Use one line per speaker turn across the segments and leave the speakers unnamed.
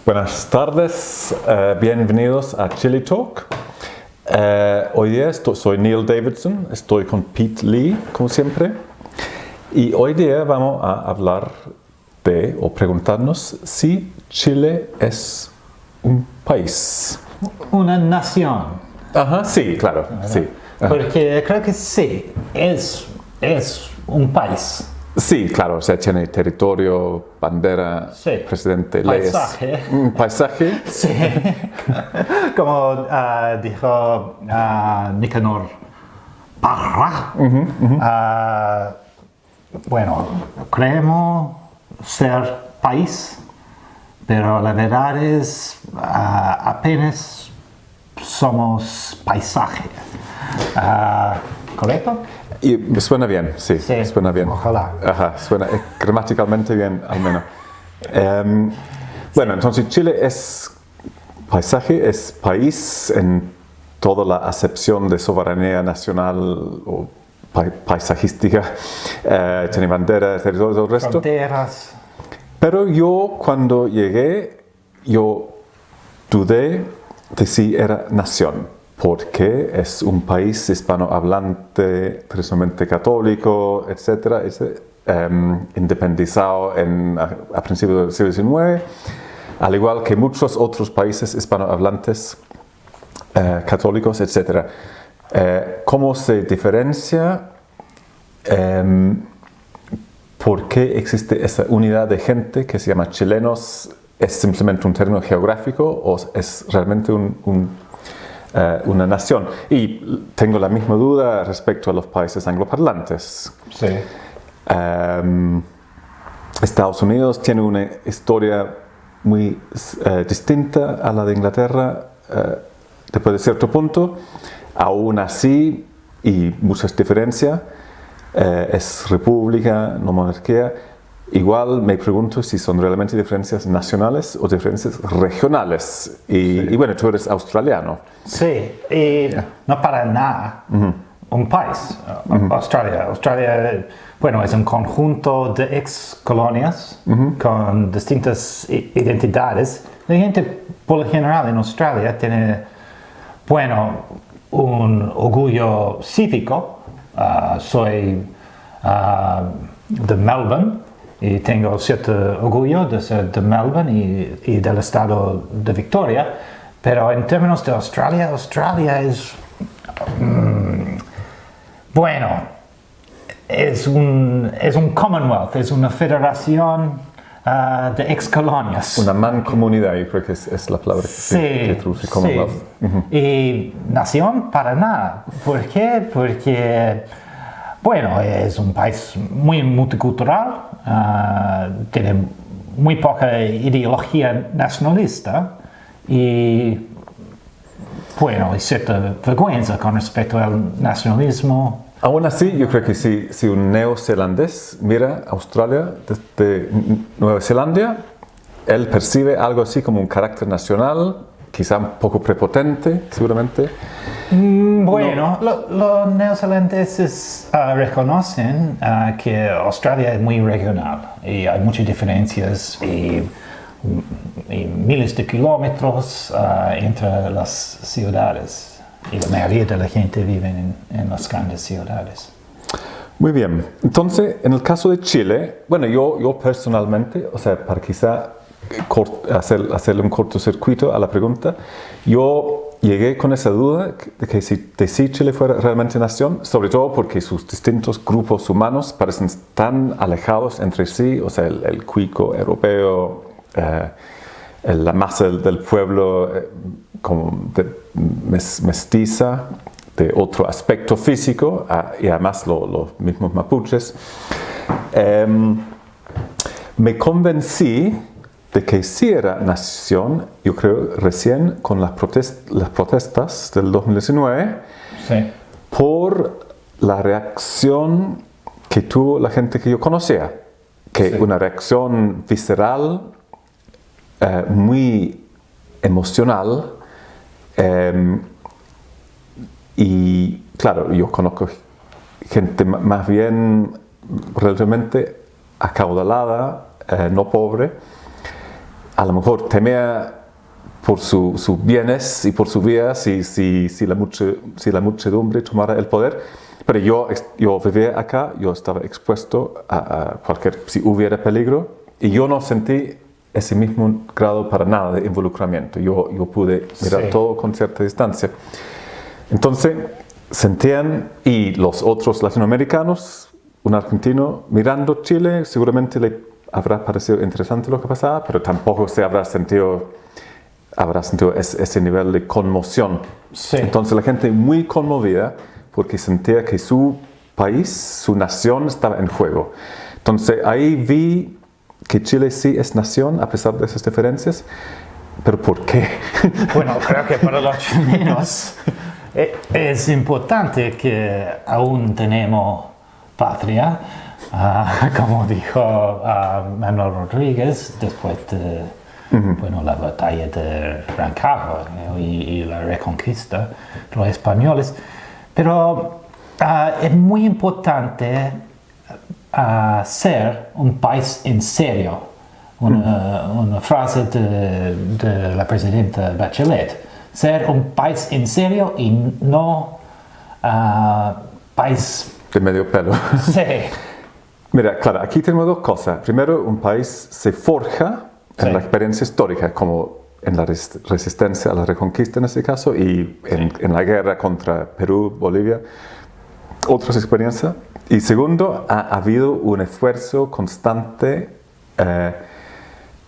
Buenas tardes, bienvenidos a Chile Talk. Hoy día soy Neil Davidson, estoy con Pete Lee, como siempre. Y hoy día vamos a hablar o preguntarnos si Chile es un país.
Una nación.
Ajá, sí, claro, sí.
Porque creo que sí, es un país.
Sí, claro, o sea, tiene territorio, bandera,
Sí.
presidente, leyes.
Paisaje.
Paisaje.
Sí. Como dijo Nicanor Parra. Bueno, creemos ser país, pero la verdad es apenas somos paisaje. ¿Correcto?
Y me suena bien, sí,
Sí,
suena bien.
ojalá.
Ajá, suena gramaticalmente bien, al menos. Bueno, entonces Chile es paisaje, es país en toda la acepción de soberanía nacional o paisajística. Tiene banderas, territorio, todo el resto.
Fronteras.
Pero yo cuando llegué, yo dudé de si era nación, porque es un país hispanohablante, precisamente católico, etc., independizado a principios del siglo XIX, al igual que muchos otros países hispanohablantes católicos, etc. ¿Cómo se diferencia? ¿Por qué existe esa unidad de gente que se llama chilenos? ¿Es simplemente un término geográfico o es realmente una nación? Y tengo la misma duda respecto a los países angloparlantes.
Sí.
Estados Unidos tiene una historia muy distinta a la de Inglaterra después de cierto punto. Aún así, y muchas diferencias, es república, no monarquía. Igual me pregunto si son realmente diferencias nacionales o diferencias regionales. Y bueno, tú eres australiano.
Sí, y no para nada un país. Australia, bueno, es un conjunto de ex colonias con distintas identidades. La gente, por lo general, en Australia tiene, bueno, un orgullo cívico. Soy de Melbourne y tengo cierto orgullo de ser de Melbourne y del estado de Victoria, pero en términos de Australia es, bueno, es un Commonwealth, es una federación de ex colonias.
Una mancomunidad, yo creo que es la palabra que traduce Commonwealth.
Sí. Y nación para nada. ¿Por qué? Porque, bueno, es un país muy multicultural, tiene muy poca ideología nacionalista y, bueno, hay cierta vergüenza con respecto al nacionalismo.
Aún así, yo creo que si un neozelandés mira Australia desde Nueva Zelanda, él percibe algo así como un carácter nacional, quizá un poco prepotente, seguramente.
Bueno, los neozelandeses reconocen que Australia es muy regional y hay muchas diferencias y miles de kilómetros entre las ciudades. Y la mayoría de la gente vive en las grandes ciudades.
Muy bien. Entonces, en el caso de Chile, bueno, yo personalmente, o sea, para quizá hacerle un cortocircuito a la pregunta, yo llegué con esa duda de que si Chile fuera realmente nación, sobre todo porque sus distintos grupos humanos parecen tan alejados entre sí, o sea, el cuico europeo, la masa del pueblo como mestiza, de otro aspecto físico, y además los mismos mapuches. Me convencí de que sí era nación, yo creo, recién con las protestas del 2019,
Sí.
por la reacción que tuvo la gente que yo conocía, que una reacción visceral, muy emocional, y claro, yo conozco gente más bien relativamente acaudalada, no pobre, a lo mejor temía por sus bienes y por su vida si la muchedumbre tomara el poder. Pero yo vivía acá, yo estaba expuesto a si hubiera peligro, y yo no sentí ese mismo grado para nada de involucramiento. Yo pude mirar todo con cierta distancia. Entonces, sentían, y los otros latinoamericanos, un argentino mirando Chile, seguramente le habrá parecido interesante lo que pasaba, pero tampoco se habrá sentido ese nivel de conmoción.
Sí.
Entonces la gente muy conmovida porque sentía que su país, su nación estaba en juego. Entonces ahí vi que Chile sí es nación a pesar de esas diferencias, pero ¿por qué?
Bueno, creo que para los chilenos es importante que aún tenemos patria, como dijo Manuel Rodríguez después de la batalla de Rancagua y la reconquista de los españoles. Pero es muy importante ser un país en serio. Una frase de la presidenta Bachelet. Ser un país en serio y no país
de medio pelo.
Sí.
Mira, claro, aquí tenemos dos cosas. Primero, un país se forja en la experiencia histórica, como en la resistencia a la reconquista en este caso, y en la guerra contra Perú, Bolivia, otras experiencias. Y segundo, ha habido un esfuerzo constante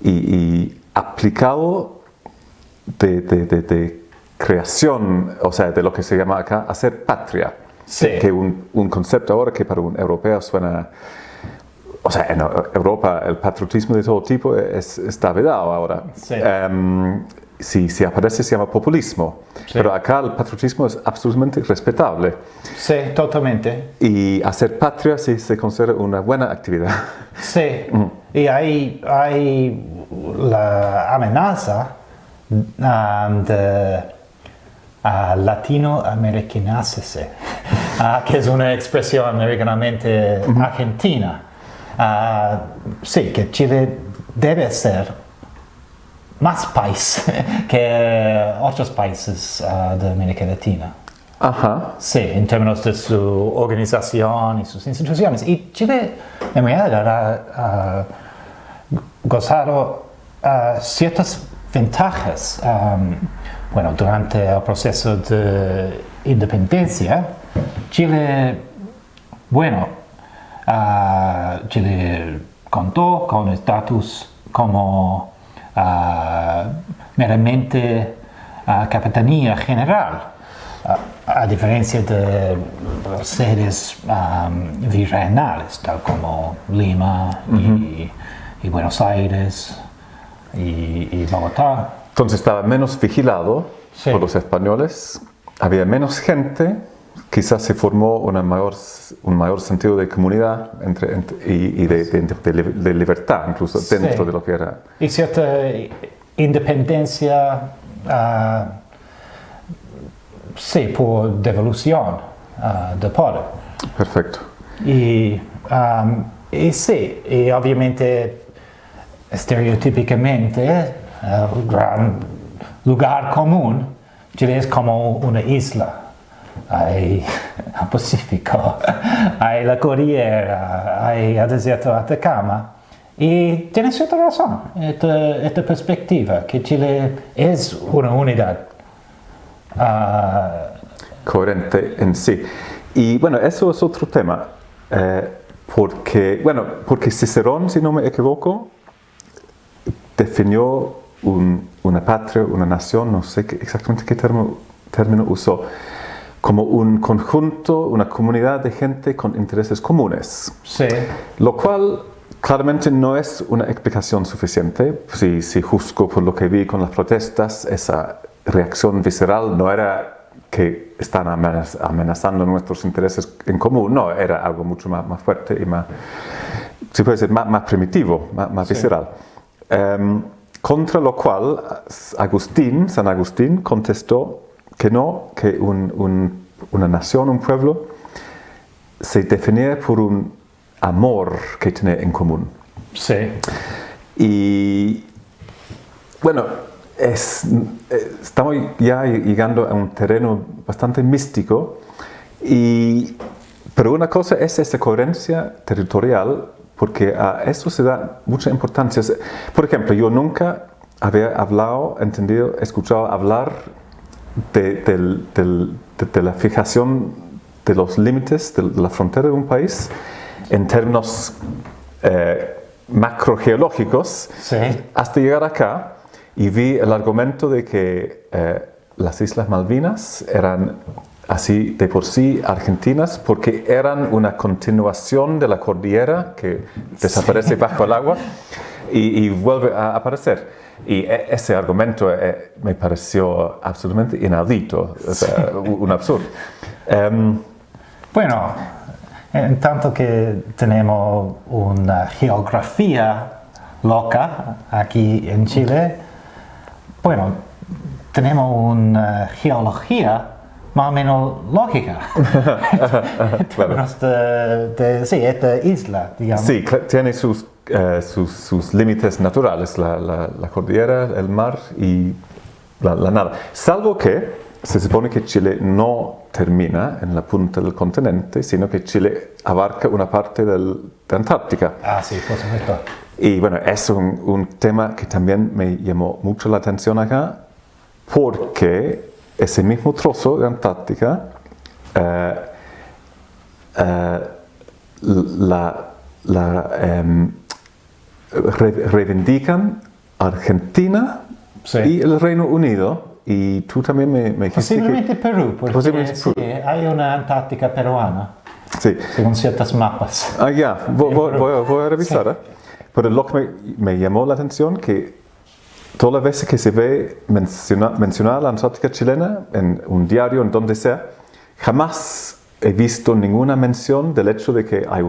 y aplicado de creación, o sea, de lo que se llama acá hacer patria.
Sí.
Que un concepto ahora que para un europeo suena... O sea, en Europa el patriotismo de todo tipo está vedado ahora.
Sí.
Si aparece se llama populismo. Sí. Pero acá el patriotismo es absolutamente respetable.
Sí, totalmente.
Y hacer patria sí se considera una buena actividad.
Sí. Y hay la amenaza de latinoamericanarse, que es una expresión americanamente argentina. Sí, que Chile debe ser más país que otros países de América Latina.
Ajá.
Sí, en términos de su organización y sus instituciones. Y Chile, en realidad, ha gozado ciertas ventajas. Durante el proceso de independencia, Chile contó con estatus como meramente capitanía general, a diferencia de las sedes virreinales, tal como Lima y Buenos Aires y Bogotá.
Entonces estaba menos vigilado por los españoles, había menos gente, quizás se formó un mayor sentido de comunidad y de libertad, incluso dentro de lo que era.
Y cierta independencia, por devolución de poder.
Perfecto.
Y obviamente, estereotípicamente, el gran lugar común, Chile es como una isla. Hay el Pacífico, hay la cordillera, hay el desierto de Atacama. Y tiene cierta razón esta perspectiva, que Chile es una unidad
coherente en sí. Y bueno, eso es otro tema, porque Cicerón, si no me equivoco, definió una patria, una nación, no sé exactamente qué término usó, como un conjunto, una comunidad de gente con intereses comunes.
Sí.
Lo cual claramente no es una explicación suficiente. Si juzgo por lo que vi con las protestas, esa reacción visceral no era que están amenazando nuestros intereses en común, no, era algo mucho más fuerte y más, se puede decir, más primitivo, más visceral. Contra lo cual San Agustín contestó que no, que una nación, un pueblo, se definía por un amor que tiene en común.
Sí.
Y Bueno, estamos ya llegando a un terreno bastante místico, pero una cosa es esa coherencia territorial, porque a eso se da mucha importancia. Por ejemplo, yo nunca había escuchado hablar de la fijación de los límites de la frontera de un país en términos macrogeológicos,
Sí.
hasta llegar acá y vi el argumento de que las Islas Malvinas eran así de por sí argentinas porque eran una continuación de la cordillera que desaparece bajo el agua y vuelve a aparecer. Y ese argumento me pareció absolutamente inaudito, o sea, un absurdo.
Bueno, en tanto que tenemos una geografía loca aquí en Chile, bueno, tenemos una geología más o menos lógica. En términos de esta isla, digamos.
Sí, tiene sus límites naturales, la cordillera, el mar y la nada. Salvo que se supone que Chile no termina en la punta del continente, sino que Chile abarca una parte de Antártica.
Ah, sí, por supuesto.
Y bueno, es un tema que también me llamó mucho la atención acá, porque ese mismo trozo de Antártica reivindican Argentina
Sí.
y el Reino Unido. Y tú también me dijiste
Posiblemente Perú, porque
Posiblemente
sí,
Perú.
hay una Antártica peruana,
Sí.
según ciertos mapas.
Ah, ya, voy a revisar.
Sí.
Pero lo que me llamó la atención que todas las veces que se ve mencionada la Antártica chilena en un diario, en donde sea, jamás he visto ninguna mención del hecho de que hay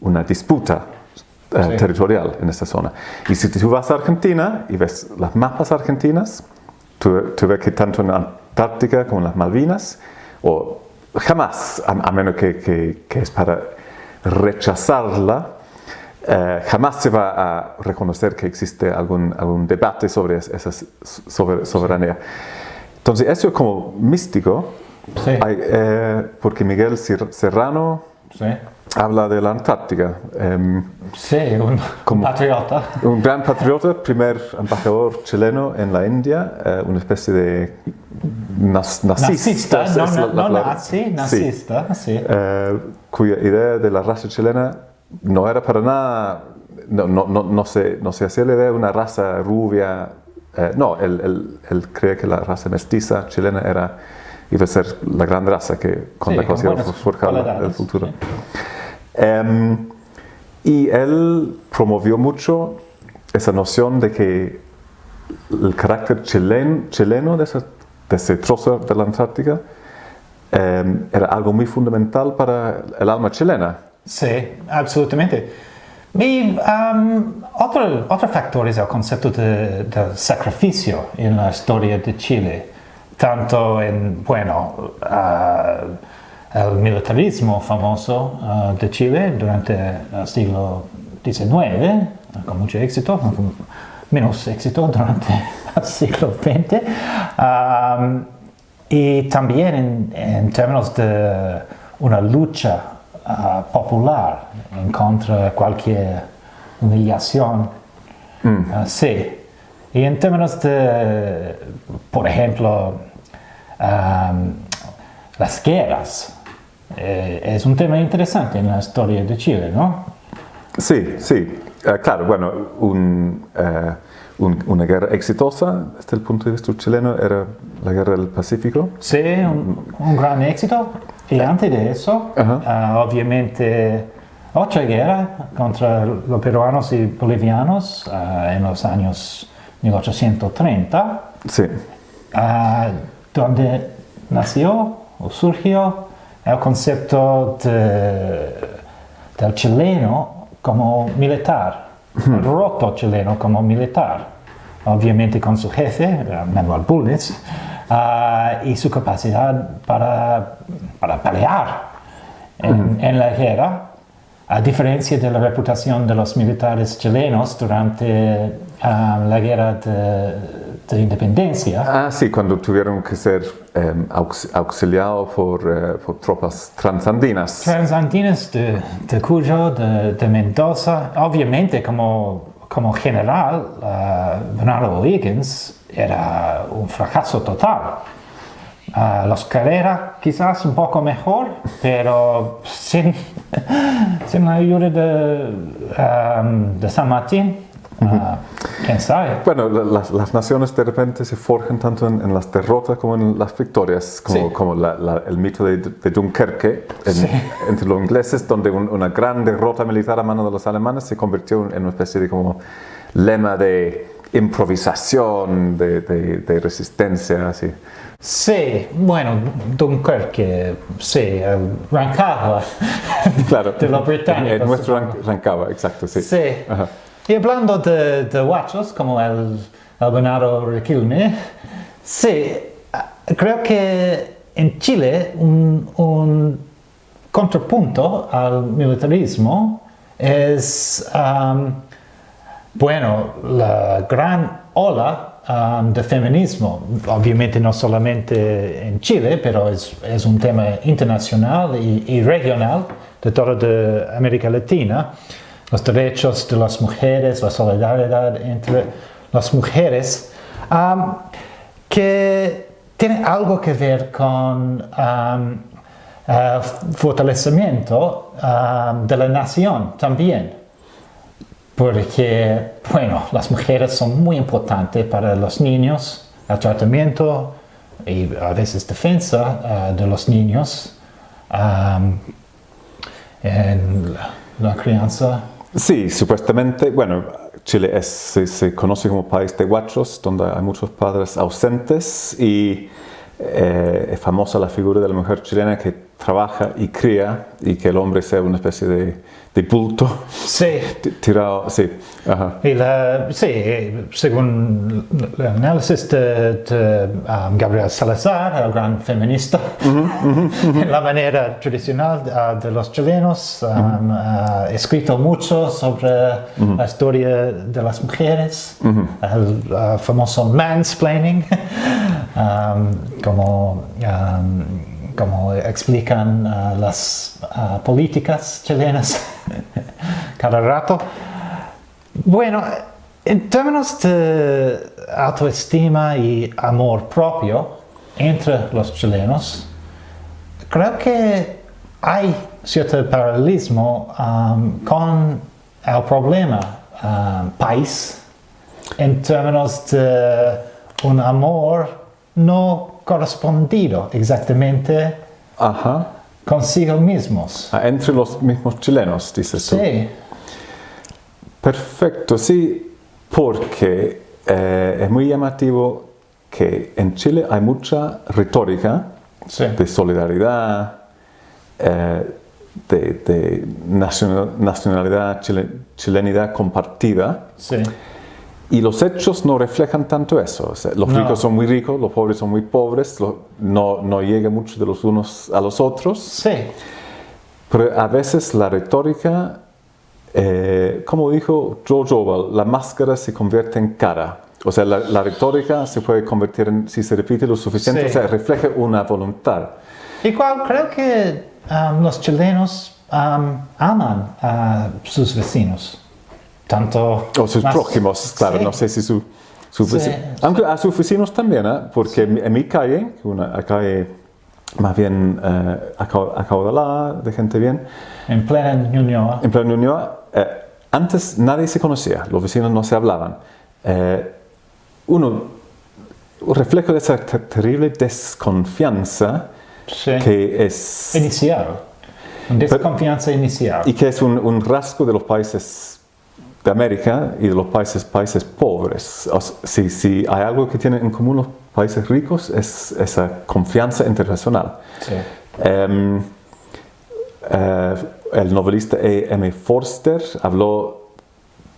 una disputa
Sí.
territorial en esta zona. Y si tú vas a Argentina y ves las mapas argentinas, tú ves que tanto en Antártica como en las Malvinas, o jamás, a menos que es para rechazarla, jamás se va a reconocer que existe algún debate sobre esa soberanía. Entonces, eso es como místico,
Sí.
porque Miguel Serrano
Sí.
habla de la Antártica.
Sí, un patriota.
Un gran patriota, primer embajador chileno en la India, una especie de nazista.
Nazista,
es la
no
palabra.
nazi,
Sí.
nazista, sí.
Cuya idea de la raza chilena no era para nada, no se hacía la idea de una raza rubia. No, él creía que la raza mestiza chilena iba a ser la gran raza con
Sí,
la cual se
con
iba a
buenas
forjar el
cualidades,
futuro.
sí.
Y él promovió mucho esa noción de que el carácter chileno de ese trozo de la Antártica era algo muy fundamental para el alma chilena.
Sí, absolutamente. Y otro factor es el concepto del sacrificio en la historia de Chile, tanto en, el militarismo famoso de Chile durante el siglo XIX, con mucho éxito, con menos éxito durante el siglo XX, y también en términos de una lucha popular en contra de cualquier humillación. Sí. Y en términos de, por ejemplo, las guerras, es un tema interesante en la historia de Chile, ¿no?
Sí. Claro, bueno, una guerra exitosa desde el punto de vista chileno era la guerra del Pacífico.
Sí, un gran éxito. Y antes de eso, obviamente, otra guerra contra los peruanos y bolivianos en los años 1830,
Sí.
donde nació o surgió el concepto del chileno como militar, el roto chileno como militar, obviamente con su jefe, Manuel Bulnes, y su capacidad para pelear en la guerra, a diferencia de la reputación de los militares chilenos durante la guerra de independencia.
Ah, sí, cuando tuvieron que ser auxiliados por tropas transandinas.
Transandinas de Cuyo, de Mendoza. Obviamente, como general, Bernardo O'Higgins era un fracaso total. Los Carrera quizás un poco mejor, pero sin la ayuda de San Martín, quién sabe.
Bueno, las naciones de repente se forjan tanto en las derrotas como en las victorias, como el mito de Dunkerque entre los ingleses, donde una gran derrota militar a mano de los alemanes se convirtió en una especie de como lema de improvisación, de resistencia, así.
Sí, bueno, Dunkerque, sí, Rancagua,
Claro,
de los británicos.
El nuestro Rancagua, exacto, sí.
Sí.
Ajá.
Y hablando de guachos, como el Bernardo Riquelme, sí, creo que en Chile un contrapunto al militarismo es, bueno, la gran ola de feminismo, obviamente no solamente en Chile, pero es un tema internacional y regional de toda América Latina. Los derechos de las mujeres, la solidaridad entre las mujeres, que tiene algo que ver con el fortalecimiento de la nación también. Porque, bueno, las mujeres son muy importantes para los niños, el tratamiento y a veces defensa de los niños en la crianza.
Sí, supuestamente, bueno, Chile se conoce como país de guachos, donde hay muchos padres ausentes y es famosa la figura de la mujer chilena que trabaja y cría y que el hombre sea una especie de bulto.
Sí.
Tirado, sí. Ajá.
Y sí, según el análisis de Gabriel Salazar, el gran feminista, la manera tradicional de los chilenos, ha escrito mucho sobre la historia de las mujeres, el famoso mansplaining, como explican las políticas chilenas cada rato. Bueno, en términos de autoestima y amor propio entre los chilenos, creo que hay cierto paralelismo con el problema país en términos de un amor no correspondido exactamente consigo mismos.
Entre los mismos chilenos, dices tú.
Sí.
Perfecto, sí, porque es muy llamativo que en Chile hay mucha retórica de solidaridad, de nacionalidad, chilenidad compartida.
Sí.
Y los hechos no reflejan tanto eso. O sea, los ricos son muy ricos, los pobres son muy pobres, no llega mucho de los unos a los otros.
Sí.
Pero a veces la retórica, como dijo George Orwell, la máscara se convierte en cara. O sea, la retórica se puede convertir en, si se repite lo suficiente, o sea, refleja una voluntad.
Igual creo que los chilenos aman a sus vecinos. Tanto
o sus prójimos, claro, no sé si su vecino. Aunque a sus vecinos también, porque en mi calle, una calle más bien acaudalada, de gente bien.
En plena Ñuñoa.
En plena Ñuñoa, antes nadie se conocía, los vecinos no se hablaban. Un reflejo de esa terrible desconfianza que es...
Inicial. Desconfianza inicial.
Y que es un rasgo de los países de América y de los países pobres. Si hay algo que tienen en común los países ricos es esa confianza internacional.
Sí.
El novelista E.M. Forster habló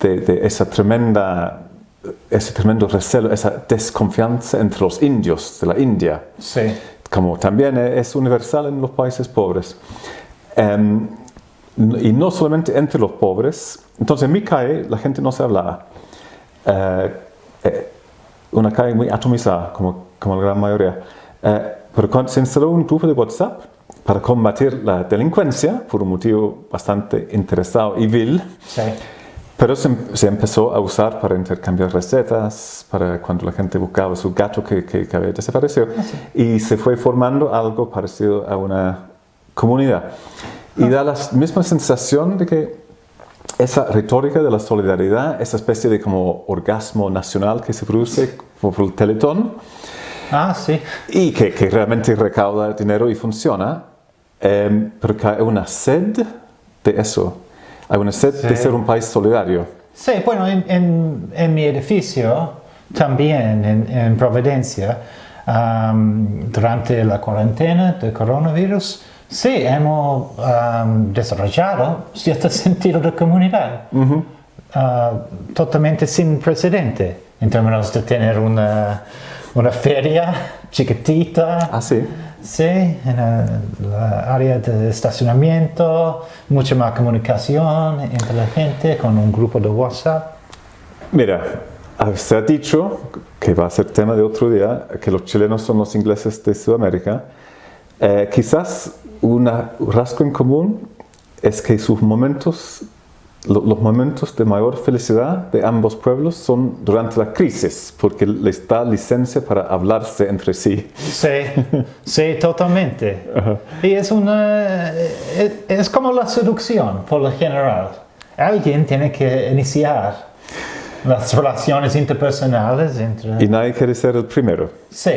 de ese tremendo recelo, esa desconfianza entre los indios de la India, como también es universal en los países pobres. Y no solamente entre los pobres. Entonces en mi calle la gente no se hablaba. una calle muy atomizada, como la gran mayoría. Pero se instaló un grupo de WhatsApp para combatir la delincuencia, por un motivo bastante interesado y vil.
Sí.
Pero se empezó a usar para intercambiar recetas, para cuando la gente buscaba su gato que había desaparecido.
Sí.
Y se fue formando algo parecido a una comunidad. Y da la misma sensación de que esa retórica de la solidaridad, esa especie de como orgasmo nacional que se produce por el Teletón,
Sí.
y que realmente recauda dinero y funciona, pero que hay una sed de eso. Hay una sed de ser un país solidario.
Sí, bueno, en mi edificio, también en Providencia, durante la cuarentena del coronavirus, sí, hemos desarrollado cierto sentido de comunidad, totalmente sin precedente, en términos de tener una feria chiquitita.
Sí.
Sí, en la área de estacionamiento, mucha más comunicación entre la gente con un grupo de WhatsApp.
Mira, se ha dicho, que va a ser tema de otro día, que los chilenos son los ingleses de Sudamérica. Quizás un rasgo en común es que sus momentos, los momentos de mayor felicidad de ambos pueblos son durante la crisis, porque les da licencia para hablarse entre sí.
Sí, totalmente. Y es como la seducción, por lo general. Alguien tiene que iniciar las relaciones interpersonales entre...
Y nadie quiere ser el primero.
Sí.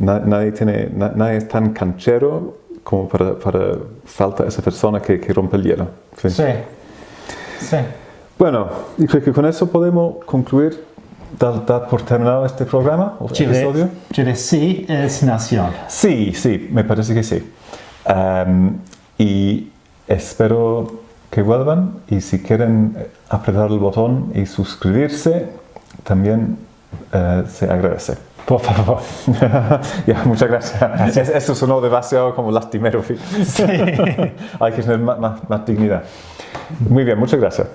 Nadie es tan canchero como para falta esa persona que rompe el hielo.
Sí.
Bueno, y creo que con eso podemos concluir, dar por terminado este programa o episodio.
Chile sí es nación.
Sí, me parece que sí. Y espero que vuelvan, y si quieren apretar el botón y suscribirse, también se agradece.
Por favor.
Ya, muchas gracias. Esto sonó demasiado como lastimero.
Sí.
Hay que tener más dignidad. Muy bien, muchas gracias.